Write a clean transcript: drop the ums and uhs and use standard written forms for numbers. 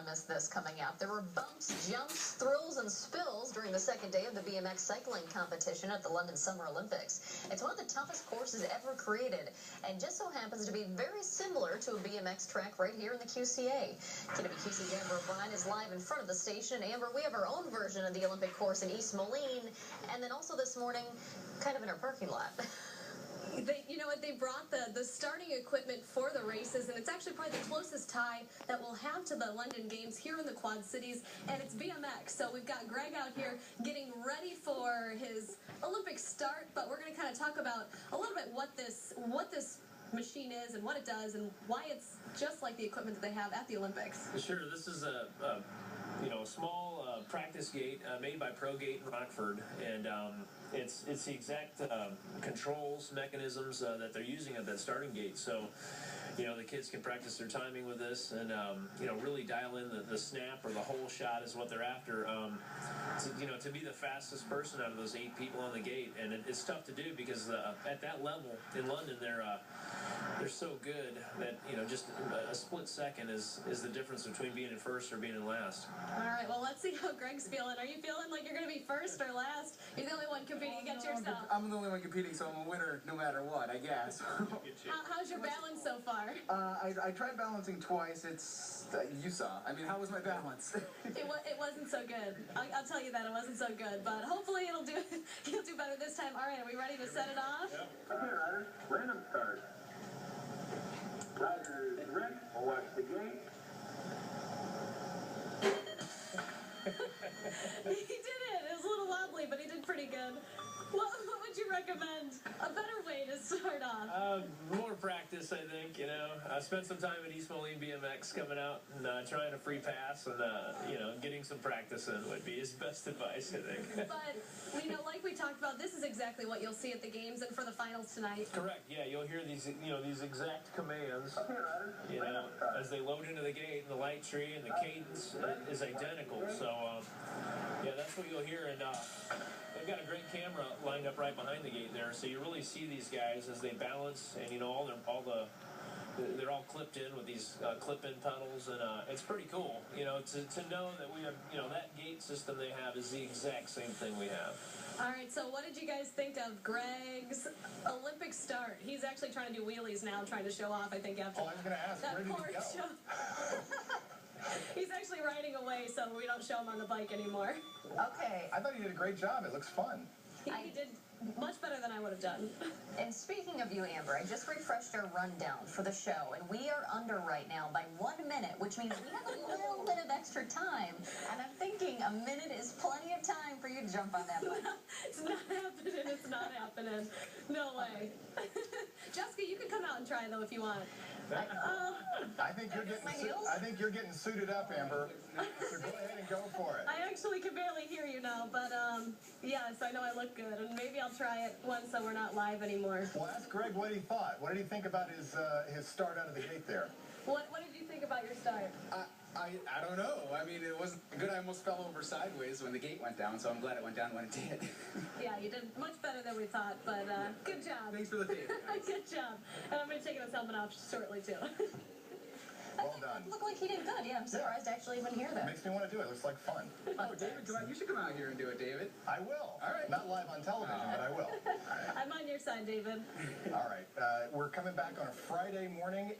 Miss this coming up. There were bumps, jumps, thrills, and spills during the second day of the BMX cycling competition at the London Summer Olympics. It's one of the toughest courses ever created, and just so happens to be very similar to a BMX track right here in the QCA. KWQCTV Amber O'Brien is live in front of the station. Amber, we have our own version of the Olympic course in East Moline, and then also this morning, kind of in our parking lot. You know what, they brought the starting equipment for the races, and it's actually probably the closest tie that we'll have to the London Games here in the Quad Cities, and it's BMX. So we've got Greg out here getting ready for his Olympic start, but we're going to kind of talk about a little bit what this machine is and what it does and why it's just like the equipment that they have at the Olympics. Sure, this is a small practice gate made by ProGate in Rockford, and it's the exact controls mechanisms that they're using at that starting gate. So the kids can practice their timing with this, and really dial in the snap or the whole shot is what they're after. To be the fastest person out of those 8 people on the gate, and it's tough to do because at that level in London they're so good that just a split second is the difference between being in first or being in last. All right, well, let's see how Greg's feeling. Are you feeling like you're going to be first or last? You're the only one competing against yourself. I'm the only one competing, so I'm a winner no matter what, I guess. How's your balance so far? I tried balancing twice. It's you saw. I mean, how was my balance? It wasn't so good. I'll tell you that it wasn't so good, but hopefully you'll do better this time. All right, are we ready to set it off? Yep. Okay, riders, random start. Riders ready, we'll watch the gate. He did it. It was a little wobbly, but he did pretty good. What would you recommend? A better way to start off? More practice, I think. I spent some time at East Moline BMX coming out and trying a free pass, and getting some practice in would be his best advice, I think. But like we talked about, this is exactly what you'll see at the games and for the finals tonight. Correct. Yeah, you'll hear these exact commands. Okay, riders, As they load into the gate, and the light tree and the cadence is identical. So that's what you'll hear, and they've got a great camera lined up right behind the gate there, so you really see these guys as they balance, and they're all clipped in with these clip-in pedals, and it's pretty cool. To know that we have that gate system they have is the exact same thing we have. All right, so what did you guys think of Greg's Olympic start? He's actually trying to do wheelies now, trying to show off, I think, after I was going to ask, that where did poor he go? show. He's actually riding away, so we don't show him on the bike anymore. Okay. I thought he did a great job. It looks fun. He did much better than I would have done. And speaking of you, Amber, I just refreshed our rundown for the show, and we are under right now by 1 minute, which means we have a little bit of extra time. And I'm thinking a minute is plenty of time for you to jump on that bike. It's not happening. It's not happening. No way. Jessica, you can come out and try, though, if you want. I think you're getting suited up, Amber. So go ahead and go for it. I actually can barely hear you now, but yes, I know I look good, and maybe I'll try it once so we're not live anymore. Well, ask Greg what he thought. What did he think about his start out of the gate there? What did you think about your start? I don't know. I mean, it wasn't good. I almost fell over sideways when the gate went down, so I'm glad it went down when it did. Yeah, you did much better than we thought, but good job. Thanks for the favor. Good job. And I'm going to take this helmet off shortly, too. Well done. Looked like he did good. Yeah, I'm surprised to actually even hear that. Makes me want to do it. Looks like fun. Oh, David, come on. You should come out here and do it, David. I will. All right. Not live on television, but I will. I'm on your side, David. All right. We're coming back on a Friday morning.